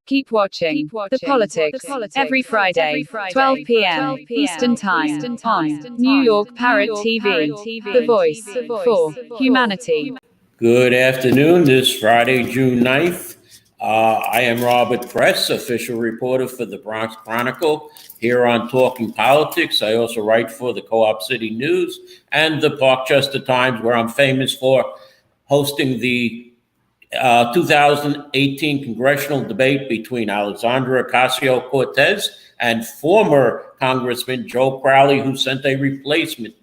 Keep watching The Politics every Friday, 12 p.m. Eastern Time on New York Parrot TV, the voice for humanity. Good afternoon, this Friday, June 9th. I am Robert Press, official reporter for the Bronx Chronicle, here on Talking Politics. I also write for the Co-op City News and the Parkchester Times, where I'm famous for hosting the 2018 congressional debate between Alexandria Ocasio-Cortez and former Congressman Joe Crowley, who sent a replacement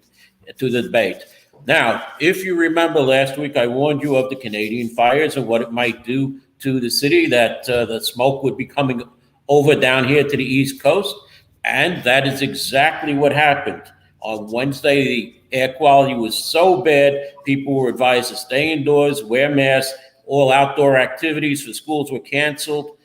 to the debate. Now, if you remember last week, I warned you of the Canadian fires and what it might do to the city, that the smoke would be coming over down here to the East Coast. And that is exactly what happened. On Wednesday, the air quality was so bad, people were advised to stay indoors, wear masks. All outdoor activities for schools were canceled,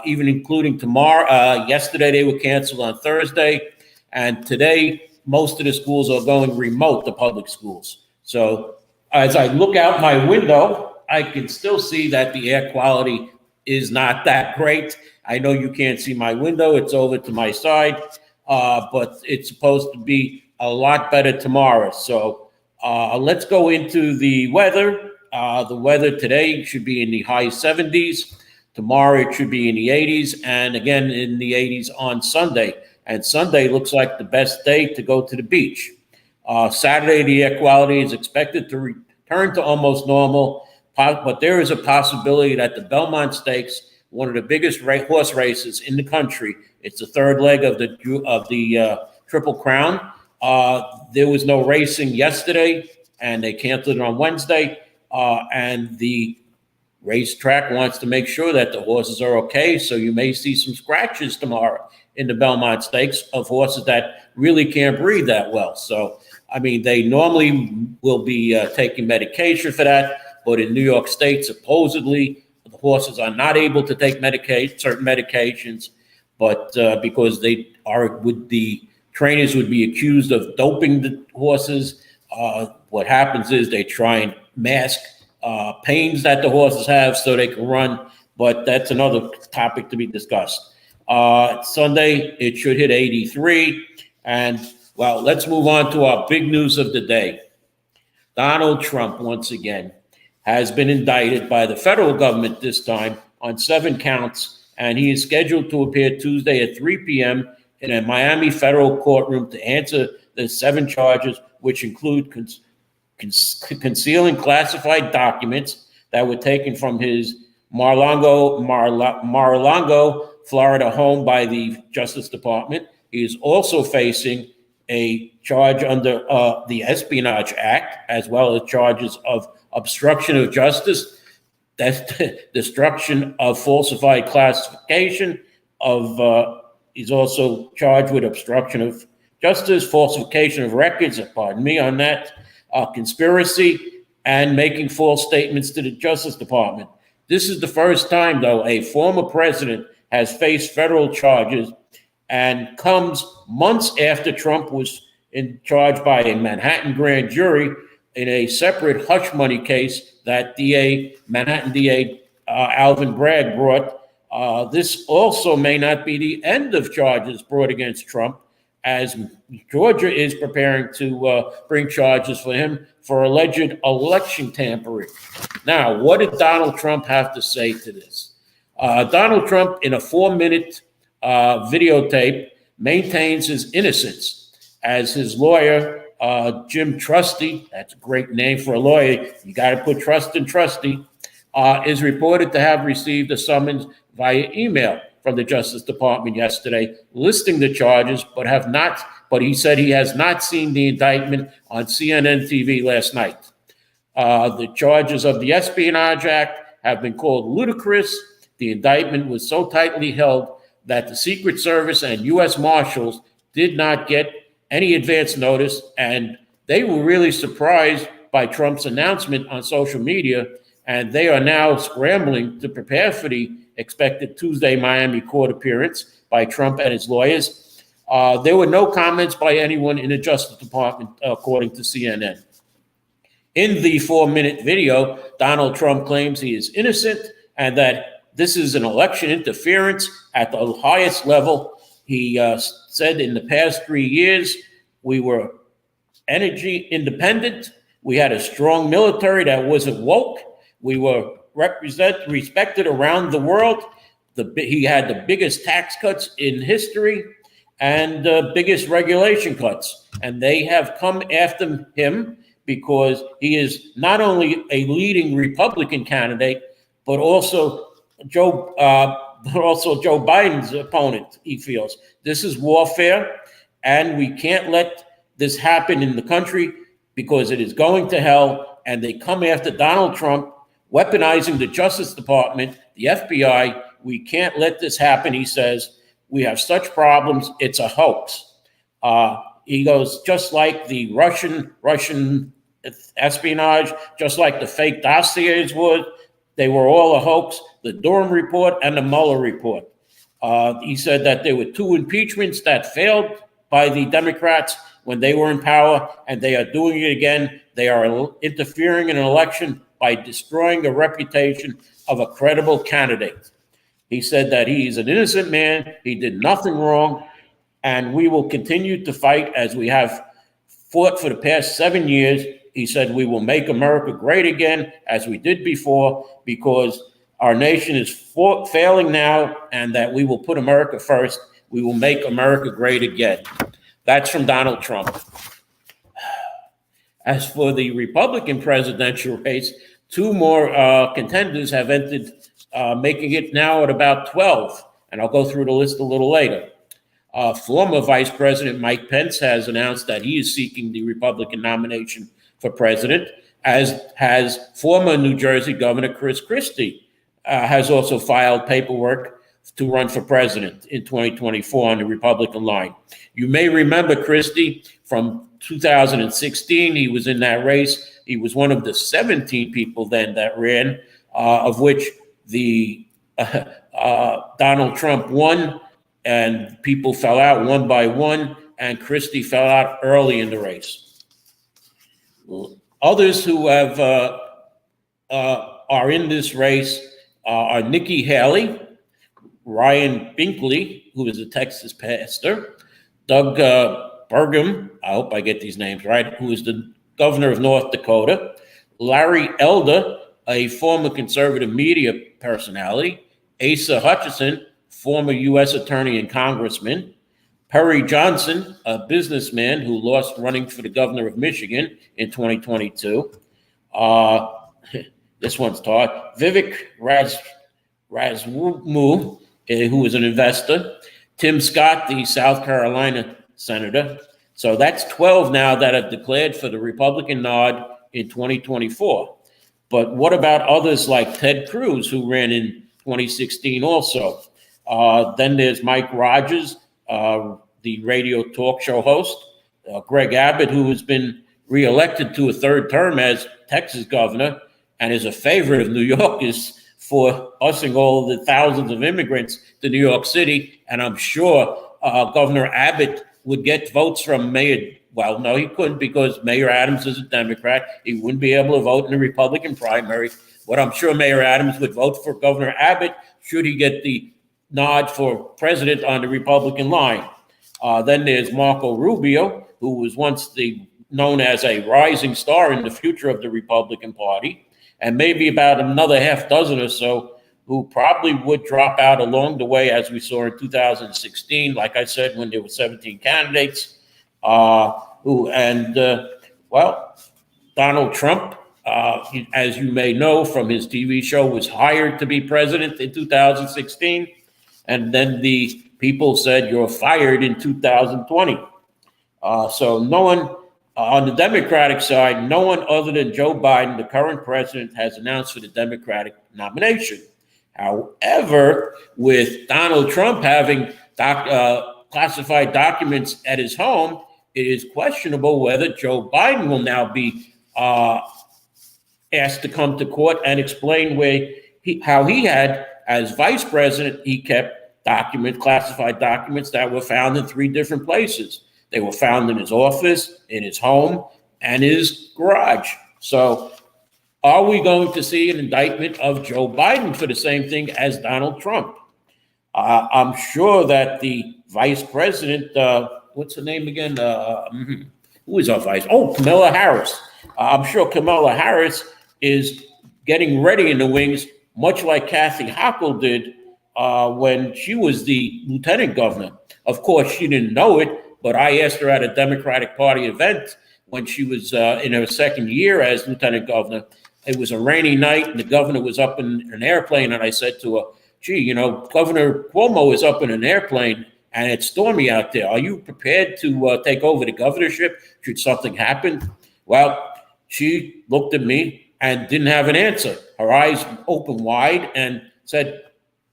even including tomorrow. Yesterday, they were canceled on Thursday. And today, most of the schools are going remote, the public schools. So as I look out my window, I can still see that the air quality is not that great. I know you can't see my window. It's over to my side, but it's supposed to be a lot better tomorrow. So let's go into the weather. The weather today should be in the high 70s. Tomorrow it should be in the 80s, and again in the 80s on Sunday. And Sunday looks like the best day to go to the beach. Saturday, the air quality is expected to return to almost normal, but there is a possibility that the Belmont Stakes, one of the biggest horse races in the country, it's the third leg of the Triple Crown. There was no racing yesterday, and they canceled it on Wednesday. And the racetrack wants to make sure that the horses are okay. So you may see some scratches tomorrow in the Belmont Stakes of horses that really can't breathe that well. So, I mean, they normally will be taking medication for that. But in New York State, supposedly, the horses are not able to take certain medications. But because the trainers would be accused of doping the horses, what happens is they try and mask pains that the horses have so they can run, but that's another topic to be discussed. Sunday, it should hit 83. And, well, let's move on to our big news of the day. Donald Trump, once again, has been indicted by the federal government this time on 7 counts, and he is scheduled to appear Tuesday at 3 p.m. in a Miami federal courtroom to answer the 7 charges, which include concealing classified documents that were taken from his Mar-a-Lago, Florida home by the Justice Department. He is also facing a charge under the Espionage Act, as well as charges of obstruction of justice, that's destruction of falsified classification he's also charged with obstruction of justice, falsification of records, on that, conspiracy, and making false statements to the Justice Department. This is the first time, though, a former president has faced federal charges, and comes months after Trump was charged by a Manhattan grand jury in a separate hush money case that Manhattan DA Alvin Bragg brought. This also may not be the end of charges brought against Trump, as Georgia is preparing to bring charges for him for alleged election tampering. Now, what did Donald Trump have to say to this? Donald Trump, in a 4-minute videotape, maintains his innocence, as his lawyer, Jim Trusty, that's a great name for a lawyer, you got to put trust in Trusty, is reported to have received a summons via email from the Justice Department yesterday, listing the charges, but he said he has not seen the indictment on CNN TV last night. The charges of the Espionage Act have been called ludicrous. The indictment was so tightly held that the Secret Service and U.S. Marshals did not get any advance notice, and they were really surprised by Trump's announcement on social media, and they are now scrambling to prepare for the expected Tuesday Miami court appearance by Trump and his lawyers. There were no comments by anyone in the Justice Department, according to CNN. In the 4-minute video, Donald Trump claims he is innocent and that this is an election interference at the highest level. He said in the past 3 years, we were energy independent. We had a strong military that wasn't woke. We were respected around the world. He had the biggest tax cuts in history and the biggest regulation cuts. And they have come after him because he is not only a leading Republican candidate, but also Joe Biden's opponent. He feels this is warfare, and we can't let this happen in the country because it is going to hell. And they come after Donald Trump, weaponizing the Justice Department, the FBI. We can't let this happen, he says. We have such problems. It's a hoax. He goes, just like the Russian espionage, just like the fake dossiers would, they were all a hoax. The Durham report and the Mueller report. He said that there were 2 impeachments that failed by the Democrats when they were in power, and they are doing it again. They are interfering in an election by destroying the reputation of a credible candidate. He said that he's an innocent man. He did nothing wrong, and we will continue to fight as we have fought for the past 7 years. He said we will make America great again as we did before, because our nation is failing now, and that we will put America first. We will make America great again. That's from Donald Trump. As for the Republican presidential race, 2 more contenders have entered, making it now at about 12. And I'll go through the list a little later. Former Vice President Mike Pence has announced that he is seeking the Republican nomination for president, as has former New Jersey Governor Chris Christie, has also filed paperwork to run for president in 2024 on the Republican line. You may remember Christie from 2016. He was in that race. He was one of the 17 people then that ran, of which the Donald Trump won, and people fell out one by one, and Christie fell out early in the race. Others who have are in this race are Nikki Haley, Ryan Binkley, who is a Texas pastor, Doug Burgum, I hope I get these names right, who is the governor of North Dakota, Larry Elder, a former conservative media personality, Asa Hutchinson, former U.S. attorney and congressman, Perry Johnson, a businessman who lost running for the governor of Michigan in 2022. This one's taught. Vivek Ramaswamy, who is an investor. Tim Scott, the South Carolina senator. So that's 12 now that have declared for the Republican nod in 2024. But what about others like Ted Cruz, who ran in 2016 also? Then there's Mike Rogers, the radio talk show host, Greg Abbott, who has been reelected to a 3rd term as Texas governor and is a favorite of New Yorkers for busing all the thousands of immigrants to New York City. And I'm sure Governor Abbott would get votes from Mayor. Well, no, he couldn't, because Mayor Adams is a Democrat. He wouldn't be able to vote in the Republican primary. But I'm sure Mayor Adams would vote for Governor Abbott should he get the nod for president on the Republican line. Then there's Marco Rubio, who was once known as a rising star in the future of the Republican Party, and maybe about another half dozen or so who probably would drop out along the way, as we saw in 2016, like I said, when there were 17 candidates. Donald Trump, as you may know from his TV show, was hired to be president in 2016. And then the people said, you're fired in 2020. So no one on the Democratic side, no one other than Joe Biden, the current president, has announced for the Democratic nomination. However, with Donald Trump having classified documents at his home, it is questionable whether Joe Biden will now be asked to come to court and explain how he had, as vice president, he kept classified documents that were found in 3 different places. They were found in his office, in his home, and his garage. So Are we going to see an indictment of Joe Biden for the same thing as Donald Trump? I'm sure that the vice president, what's her name again? Who is our vice? Oh, Kamala Harris. I'm sure Kamala Harris is getting ready in the wings, much like Kathy Hochul did when she was the lieutenant governor. Of course, she didn't know it, but I asked her at a Democratic Party event when she was in her second year as lieutenant governor. It was a rainy night, and the governor was up in an airplane, and I said to her, gee, you know, Governor Cuomo is up in an airplane, and it's stormy out there. Are you prepared to take over the governorship should something happen? Well, she looked at me and didn't have an answer. Her eyes opened wide and said,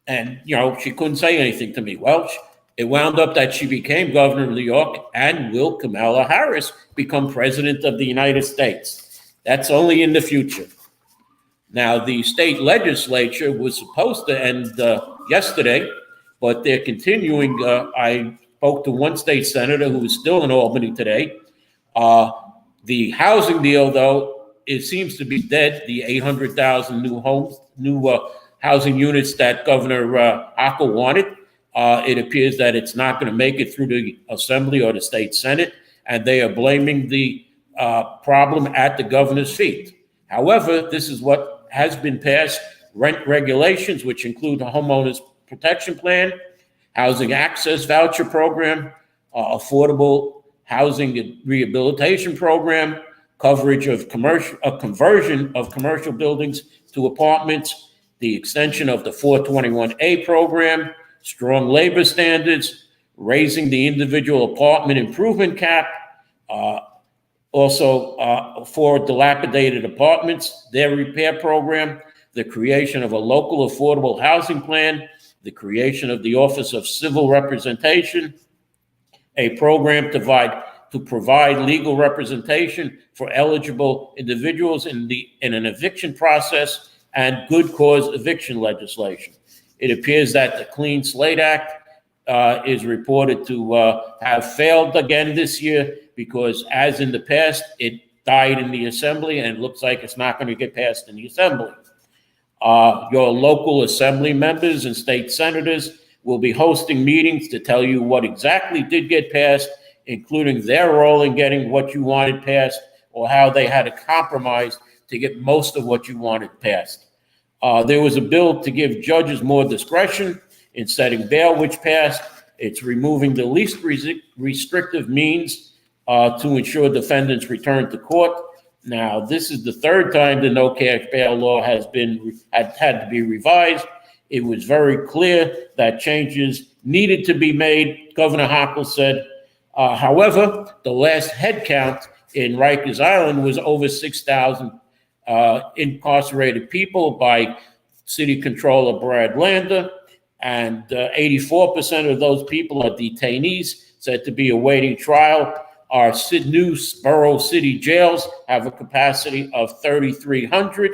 and, you know, she couldn't say anything to me. Well, it wound up that she became governor of New York, and will Kamala Harris become president of the United States? That's only in the future. Now, the state legislature was supposed to end yesterday, but they're continuing. I spoke to one state senator who is still in Albany today. The housing deal, though, it seems to be dead. The 800,000 new housing units that Governor Hochul wanted, it appears that it's not going to make it through the Assembly or the state Senate, and they are blaming the problem at the governor's feet. However, this is what has been passed: rent regulations, which include the homeowners protection plan, housing access voucher program, affordable housing rehabilitation program, coverage of conversion of commercial buildings to apartments, the extension of the 421A program, strong labor standards, raising the individual apartment improvement cap, also for dilapidated apartments, their repair program, the creation of a local affordable housing plan, the creation of the Office of Civil Representation, a program to provide legal representation for eligible individuals in an eviction process, and good cause eviction legislation. It appears that the Clean Slate Act is reported to have failed again this year, because as in the past, it died in the Assembly, and it looks like it's not going to get passed in the Assembly. Your local Assembly members and state senators will be hosting meetings to tell you what exactly did get passed, including their role in getting what you wanted passed, or how they had to compromise to get most of what you wanted passed. There was a bill to give judges more discretion in setting bail, which passed. It's removing the least restrictive means to ensure defendants return to court. Now, this is the third time the no-cash bail law had to be revised. It was very clear that changes needed to be made, Governor Hochul said. However, the last head count in Rikers Island was over 6,000 incarcerated people by City Controller Brad Lander, and 84% of those people are detainees said to be awaiting trial. Our new borough city jails have a capacity of 3,300.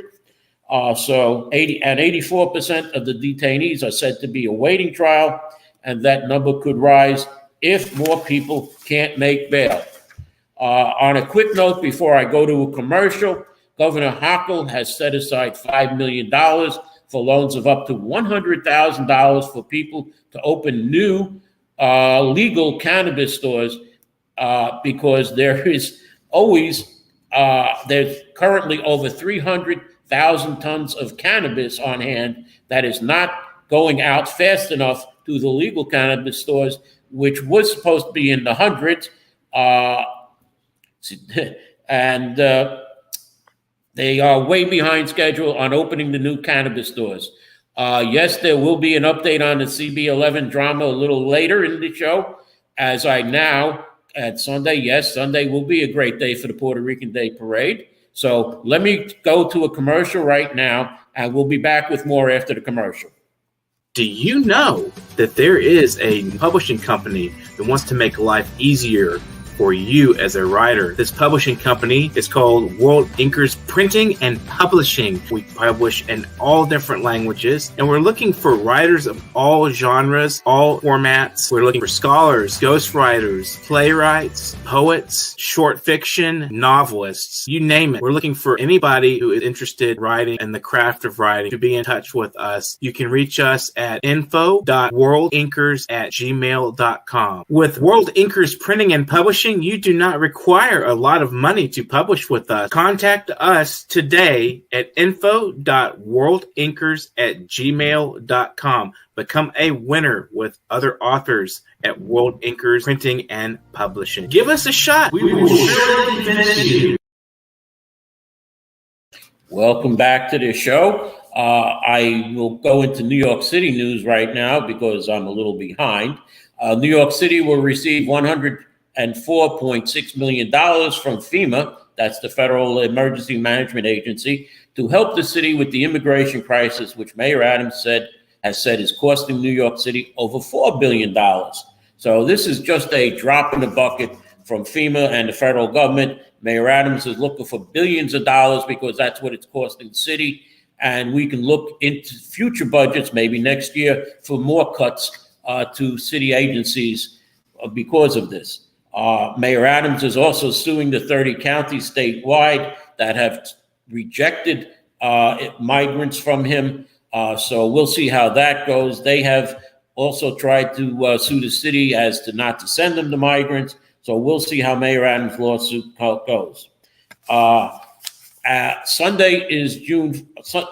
So 84% of the detainees are said to be awaiting trial, and that number could rise if more people can't make bail. On a quick note, before I go to a commercial, Governor Hochul has set aside $5 million for loans of up to $100,000 for people to open new legal cannabis stores, because there's currently over 300,000 tons of cannabis on hand that is not going out fast enough to the legal cannabis stores, which was supposed to be in the hundreds. And they are way behind schedule on opening the new cannabis stores. Yes, there will be an update on the CB11 drama a little later in the show, as I now at Sunday. Yes, Sunday will be a great day for the Puerto Rican Day Parade. So let me go to a commercial right now, and we'll be back with more after the commercial. Do you know that there is a publishing company that wants to make life easier for you as a writer. This publishing company is called World Inkers Printing and Publishing. We publish in all different languages, and we're looking for writers of all genres, all formats. We're looking for scholars, ghostwriters, playwrights, poets, short fiction, novelists, you name it. We're looking for anybody who is interested in writing and the craft of writing to be in touch with us. You can reach us at info.worldinkers@gmail.com. With World Inkers Printing and Publishing, you do not require a lot of money to publish with us. Contact us today at info.worldinkers@gmail.com. Become a winner with other authors at World Inkers Printing and Publishing. Give us a shot. We will surely convince you. Welcome back to the show. I will go into New York City news right now because I'm a little behind. New York City will receive $104.6 million from FEMA, that's the Federal Emergency Management Agency, to help the city with the immigration crisis, which Mayor Adams has said is costing New York City over $4 billion. So this is just a drop in the bucket from FEMA and the federal government. Mayor Adams is looking for billions of dollars because that's what it's costing the city. And we can look into future budgets, maybe next year, for more cuts to city agencies because of this. Mayor Adams is also suing the 30 counties statewide that have rejected migrants from him. So we'll see how that goes. They have also tried to sue the city as to not to send them the migrants. So we'll see how Mayor Adams' lawsuit goes. Sunday is June. All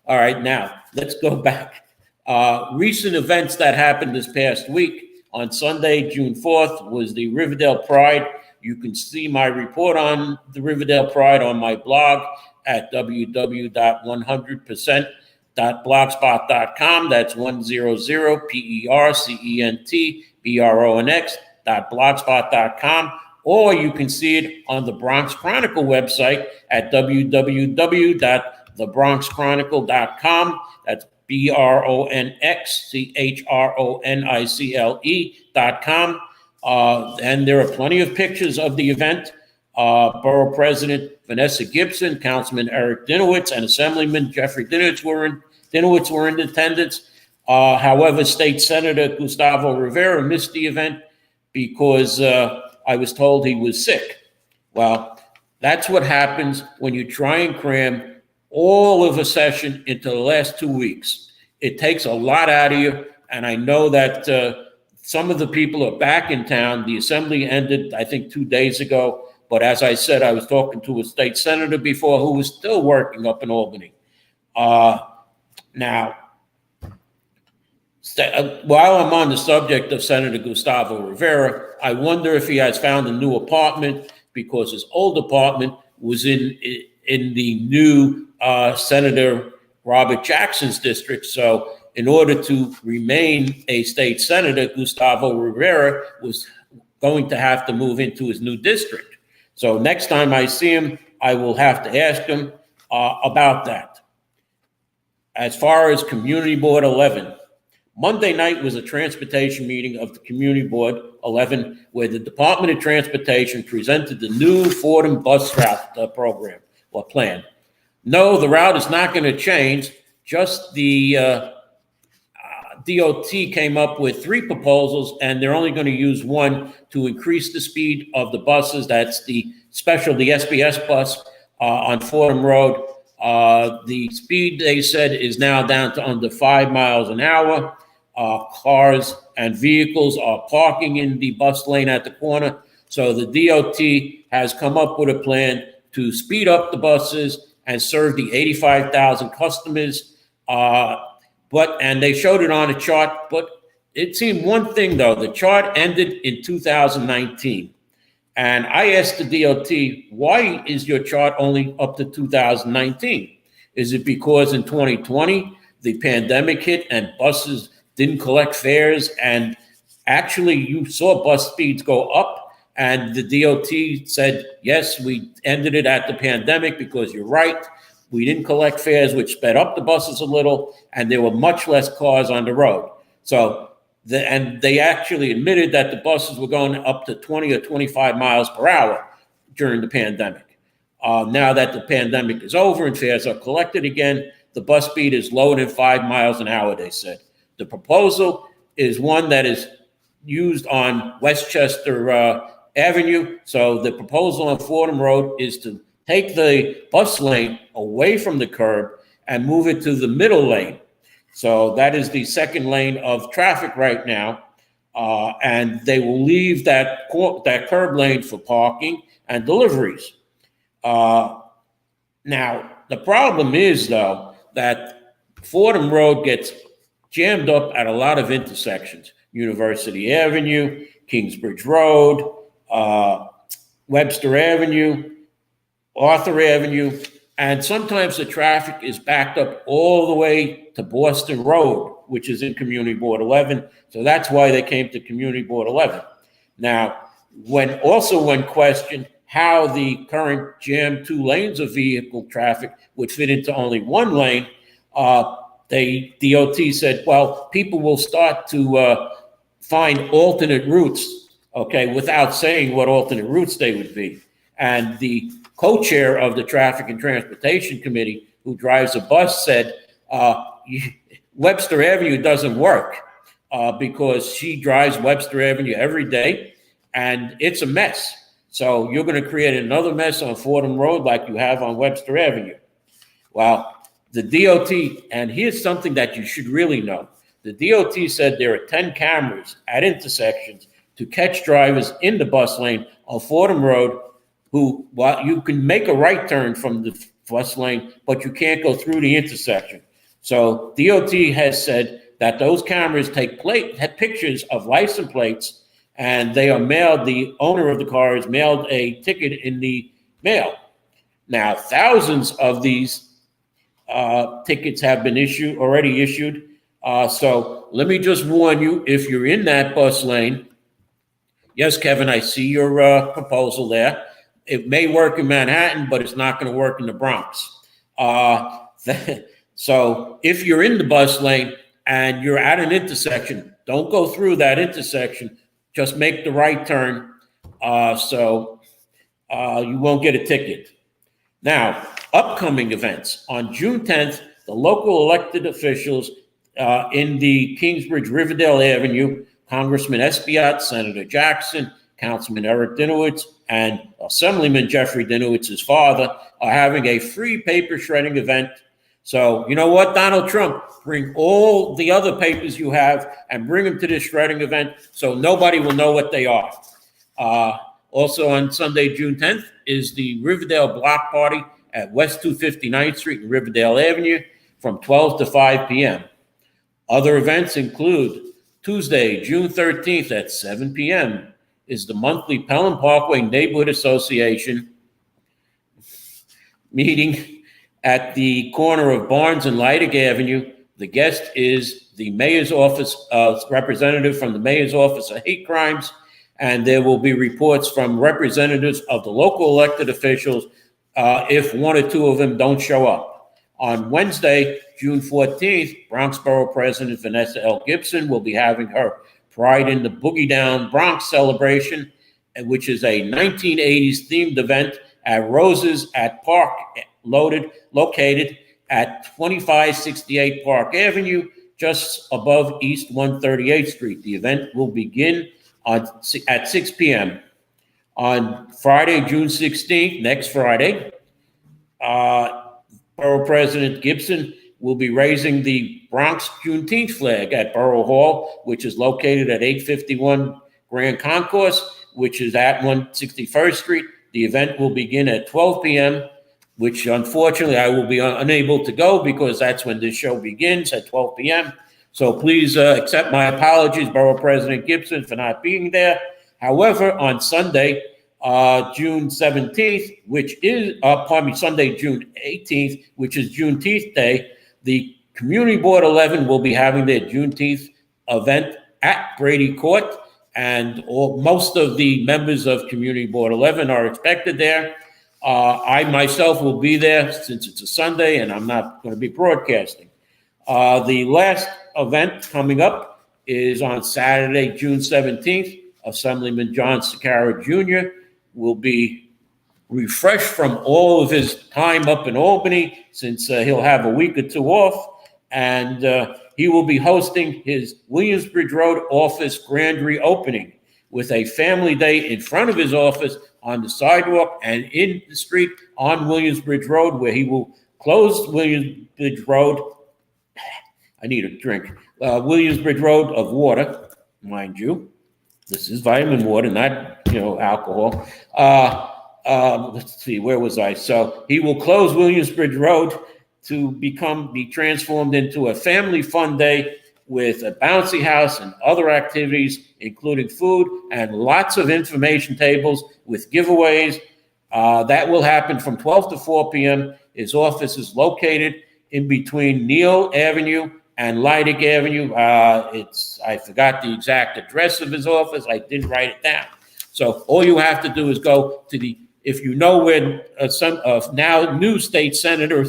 right, now let's go back. Recent events that happened this past week. On Sunday, June 4th, was the Riverdale Pride. You can see my report on the Riverdale Pride on my blog at www.100%.blogspot.com. That's 100%PERCENTBRONX.blogspot.com. Or you can see it on the Bronx Chronicle website at www.thebronxchronicle.com. That's BRONXCHRONICLE.com. And there are plenty of pictures of the event. Borough President Vanessa Gibson, Councilman Eric Dinowitz, and Assemblyman Jeffrey Dinowitz were in attendance. However, State Senator Gustavo Rivera missed the event because I was told he was sick. Well, that's what happens when you try and cram all of a session into the last 2 weeks. It takes a lot out of you, and I know that some of the people are back in town. The assembly ended, I think, 2 days ago, but as I said, I was talking to a state senator before who was still working up in Albany. Now, while I'm on the subject of Senator Gustavo Rivera, I wonder if he has found a new apartment because his old apartment was in the new Senator Robert Jackson's district. So in order to remain a state senator, Gustavo Rivera was going to have to move into his new district. So next time I see him, I will have to ask him about that. As far as Community Board 11, Monday night was a transportation meeting of the Community Board 11, where the Department of Transportation presented the new Fordham bus route program or plan. No, the route is not going to change. Just the DOT came up with 3 proposals, and they're only going to use one to increase the speed of the buses. That's the SBS bus on Fordham Road. The speed, they said, is now down to under 5 miles an hour. Cars and vehicles are parking in the bus lane at the corner. So the DOT has come up with a plan to speed up the buses and serve the 85,000 customers. And they showed it on a chart, but it seemed one thing though, the chart ended in 2019. And I asked the DOT, why is your chart only up to 2019? Is it because in 2020, the pandemic hit and buses didn't collect fares, and actually you saw bus speeds go up, and the DOT said, yes, we ended it at the pandemic because you're right. We didn't collect fares, which sped up the buses a little, and there were much less cars on the road. So and they actually admitted that the buses were going up to 20 or 25 miles per hour during the pandemic. Now that the pandemic is over and fares are collected again, the bus speed is lower than 5 miles an hour, they said. The proposal is one that is used on Westchester Avenue. So the proposal on Fordham Road is to take the bus lane away from the curb and move it to the middle lane. So that is the second lane of traffic right now. And they will leave that curb lane for parking and deliveries. Now, the problem is, though, that Fordham Road gets jammed up at a lot of intersections. University Avenue, Kingsbridge Road, Webster Avenue, Arthur Avenue, and sometimes the traffic is backed up all the way to Boston Road, which is in Community Board 11. So that's why they came to Community Board 11. When questioned how the current jammed 2 lanes of vehicle traffic would fit into only 1 lane, the DOT said, well, people will start to find alternate routes, okay, without saying what alternate routes they would be. And the co-chair of the Traffic and Transportation Committee, who drives a bus, said, Webster Avenue doesn't work because she drives Webster Avenue every day, and it's a mess. So you're going to create another mess on Fordham Road like you have on Webster Avenue. Well, the DOT, and here's something that you should really know. The DOT said there are 10 cameras at intersections to catch drivers in the bus lane on Fordham Road who, well, you can make a right turn from the bus lane, but you can't go through the intersection. So DOT has said that those cameras take pictures of license plates, and they are mailed, the owner of the car is mailed a ticket in the mail. Now, thousands of these tickets have been already issued. So let me just warn you, if you're in that bus lane, yes, Kevin, I see your proposal there. It may work in Manhattan, but it's not going to work in the Bronx. So if you're in the bus lane and you're at an intersection, don't go through that intersection. Just make the right turn so you won't get a ticket. Now, upcoming events. On June 10th, the local elected officials in the Kingsbridge Riverdale Avenue, Congressman Espiat, Senator Jackson, Councilman Eric Dinowitz, and Assemblyman Jeffrey Dinowitz's father are having a free paper shredding event. So, you know what, Donald Trump, bring all the other papers you have and bring them to this shredding event so nobody will know what they are. Also on Sunday, June 10th, is the Riverdale Block Party at West 259th Street and Riverdale Avenue from 12 to 5 p.m. Other events include Tuesday, June 13th at 7 p.m. is the monthly Pelham Parkway Neighborhood Association meeting at the corner of Barnes and Leidig Avenue. The guest is the mayor's office, representative from the mayor's office of hate crimes, and there will be reports from representatives of the local elected officials if 1 or 2 of them don't show up. On Wednesday, June 14th, Bronx Borough President Vanessa L. Gibson will be having her Pride in the Boogie Down Bronx celebration, which is a 1980s themed event at Roses at Park, located at 2568 Park Avenue, just above East 138th Street. The event will begin at 6 p.m. On Friday, June 16th, next Friday, Borough President Gibson will be raising the Bronx Juneteenth flag at Borough Hall, which is located at 851 Grand Concourse, which is at 161st Street. The event will begin at 12 p.m., which unfortunately I will be unable to go because that's when this show begins at 12 p.m. So please accept my apologies, Borough President Gibson, for not being there. However, on Sunday, June 17th, Sunday, June 18th, which is Juneteenth Day, the Community Board 11 will be having their Juneteenth event at Brady Court, and most of the members of Community Board 11 are expected there. I myself will be there since it's a Sunday and I'm not going to be broadcasting. The last event coming up is on Saturday, June 17th. Assemblyman John Cicaro Jr. will be refreshed from all of his time up in Albany, since he'll have a week or two off, and he will be hosting his Williamsbridge Road office grand reopening with a family day in front of his office on the sidewalk and in the street on Williamsbridge Road, where he will close Williamsbridge Road. I need a drink. Williamsbridge Road of water, mind you. This is vitamin water, not, alcohol. Let's see, where was I? So he will close Williamsbridge Road to be transformed into a family fun day with a bouncy house and other activities, including food and lots of information tables with giveaways. That will happen from 12 to 4 p.m. His office is located in between Neal Avenue and Leidig Avenue. I forgot the exact address of his office. I didn't write it down. So all you have to do is go to if you know where some now new state senator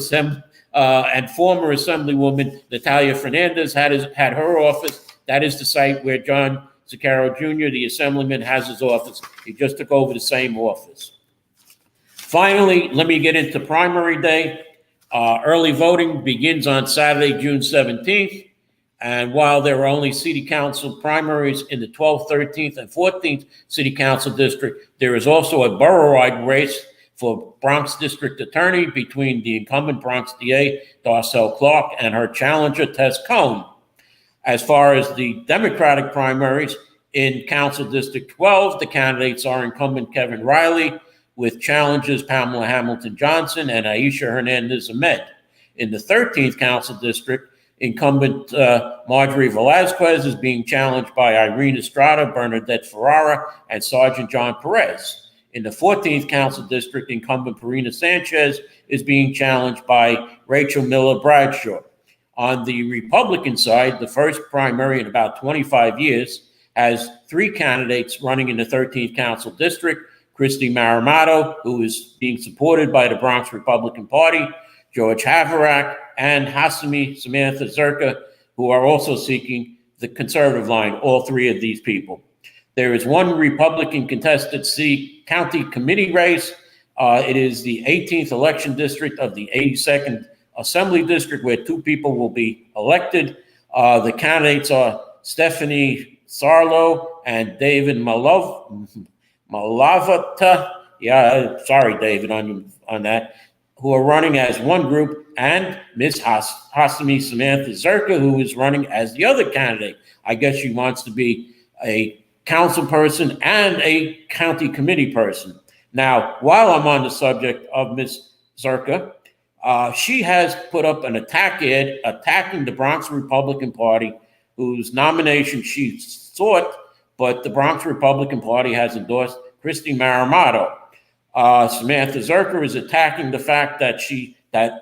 and former Assemblywoman Natalia Fernandez had her office, that is the site where John Cicaro Jr., the Assemblyman, has his office. He just took over the same office. Finally, let me get into primary day. Early voting begins on Saturday, June 17th. And while there are only city council primaries in the 12th, 13th, and 14th city council district, there is also a borough-wide race for Bronx District Attorney between the incumbent Bronx DA, Darcel Clark, and her challenger, Tess Cohn. As far as the Democratic primaries, in Council District 12, the candidates are incumbent Kevin Riley, with challengers Pamela Hamilton Johnson and Aisha Hernandez Ahmed. In the 13th Council District, incumbent Marjorie Velazquez is being challenged by Irene Estrada, Bernadette Ferrara, and Sergeant John Perez. In the 14th Council District, incumbent Karina Sanchez is being challenged by Rachel Miller Bradshaw. On the Republican side, the first primary in about 25 years has 3 candidates running in the 13th Council District: Christy Maramato, who is being supported by the Bronx Republican Party, George Havarack, and Hasumi Samantha Zerka, who are also seeking the conservative line, all 3 of these people. There is 1 Republican contested county committee race. It is the 18th election district of the 82nd Assembly District, where 2 people will be elected. The candidates are Stephanie Sarlo and David Malavata. Yeah, sorry, David, on that, who are running as one group, and Miss Hasumi Samantha Zerka, who is running as the other candidate. I guess she wants to be a council person and a county committee person. Now, while I'm on the subject of Miss Zerka, she has put up an attack ad attacking the Bronx Republican Party, whose nomination she sought, but the Bronx Republican Party has endorsed Christy Maramato. Samantha Zerka is attacking the fact that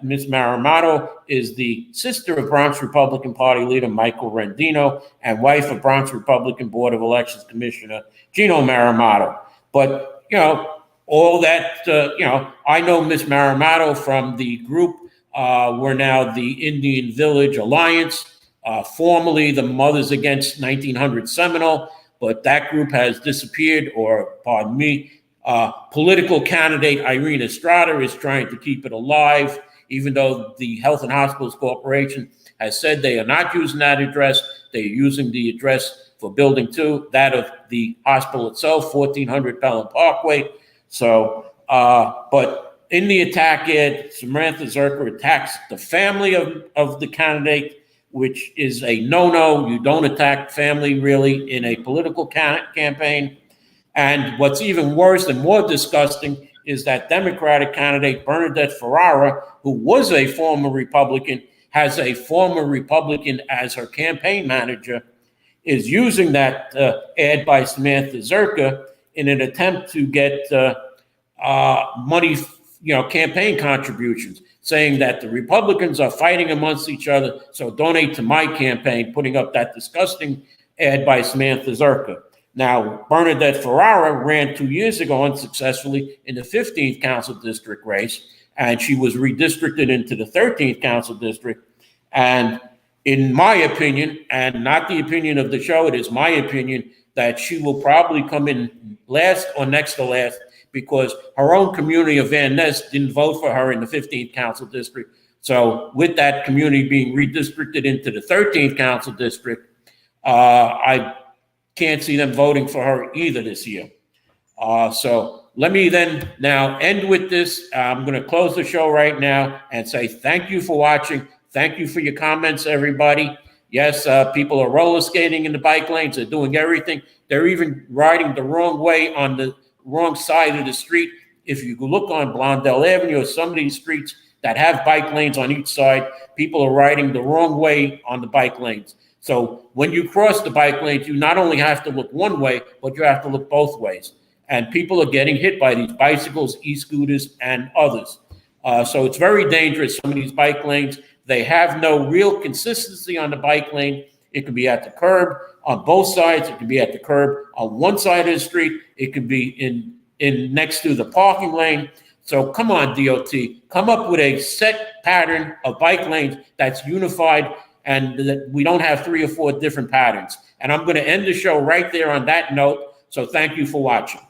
Ms. Maramato is the sister of Bronx Republican Party leader Michael Rendino and wife of Bronx Republican Board of Elections Commissioner Gino Maramato. But, all that, I know Ms. Maramato from the group. We're now the Indian Village Alliance, formerly the Mothers Against 1900 Seminole, but that group has disappeared, or pardon me, political candidate Irene Estrada is trying to keep it alive, even though the Health and Hospitals Corporation has said they are not using that address. They're using the address for Building 2, that of the hospital itself, 1400 Pelham Parkway. So, but in the attack ad, Samantha Zerka attacks the family of the candidate, which is a no-no. You don't attack family, really, in a political campaign. And what's even worse and more disgusting is that Democratic candidate Bernadette Ferrara, who was a former Republican, has a former Republican as her campaign manager, is using that ad by Samantha Zerka in an attempt to get money, campaign contributions, saying that the Republicans are fighting amongst each other, so donate to my campaign, putting up that disgusting ad by Samantha Zerka. Now, Bernadette Ferrara ran 2 years ago unsuccessfully in the 15th Council District race, and she was redistricted into the 13th Council District. And in my opinion, and not the opinion of the show, it is my opinion that she will probably come in last or next to last because her own community of Van Ness didn't vote for her in the 15th Council District. So with that community being redistricted into the 13th Council District, I can't see them voting for her either this year. So let me then now end with this. I'm going to close the show right now and say thank you for watching. Thank you for your comments, everybody. Yes, people are roller skating in the bike lanes. They're doing everything. They're even riding the wrong way on the wrong side of the street. If you look on Blondell Avenue or some of these streets that have bike lanes on each side, people are riding the wrong way on the bike lanes. So when you cross the bike lanes, you not only have to look one way, but you have to look both ways. And people are getting hit by these bicycles, e-scooters, and others. So it's very dangerous, some of these bike lanes. They have no real consistency on the bike lane. It could be at the curb on both sides. It could be at the curb on one side of the street. It could be in next to the parking lane. So come on, DOT, come up with a set pattern of bike lanes that's unified and that we don't have 3 or 4 different patterns. And I'm going to end the show right there on that note. So thank you for watching.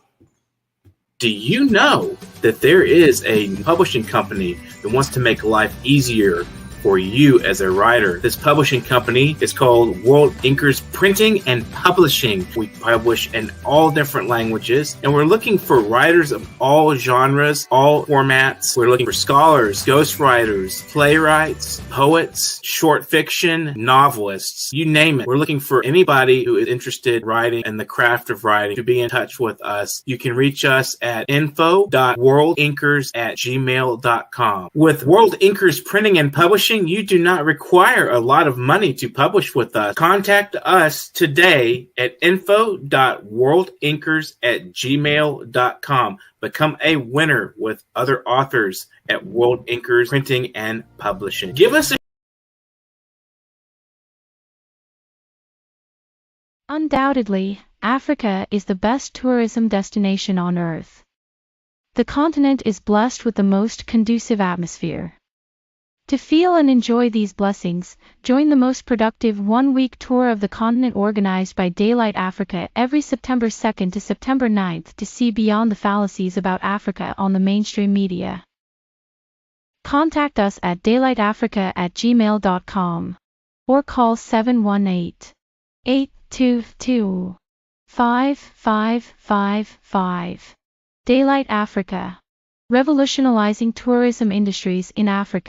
Do you know that there is a publishing company that wants to make life easier for you as a writer? This publishing company is called World Inkers Printing and Publishing. We publish in all different languages, and we're looking for writers of all genres, all formats. We're looking for scholars, ghostwriters, playwrights, poets, short fiction, novelists, you name it. We're looking for anybody who is interested in writing and the craft of writing to be in touch with us. You can reach us at info.worldinkers@gmail.com. With World Inkers Printing and Publishing, you do not require a lot of money to publish with us. Contact us today at info.worldinkers@gmail.com. Become a winner with other authors at World Inkers Printing and Publishing. Give us a Undoubtedly, Africa is the best tourism destination on Earth. The continent is blessed with the most conducive atmosphere. To feel and enjoy these blessings, join the most productive one-week tour of the continent organized by Daylight Africa every September 2nd to September 9th to see beyond the fallacies about Africa on the mainstream media. Contact us at daylightafrica@gmail.com or call 718-822-5555. Daylight Africa. Revolutionizing tourism industries in Africa.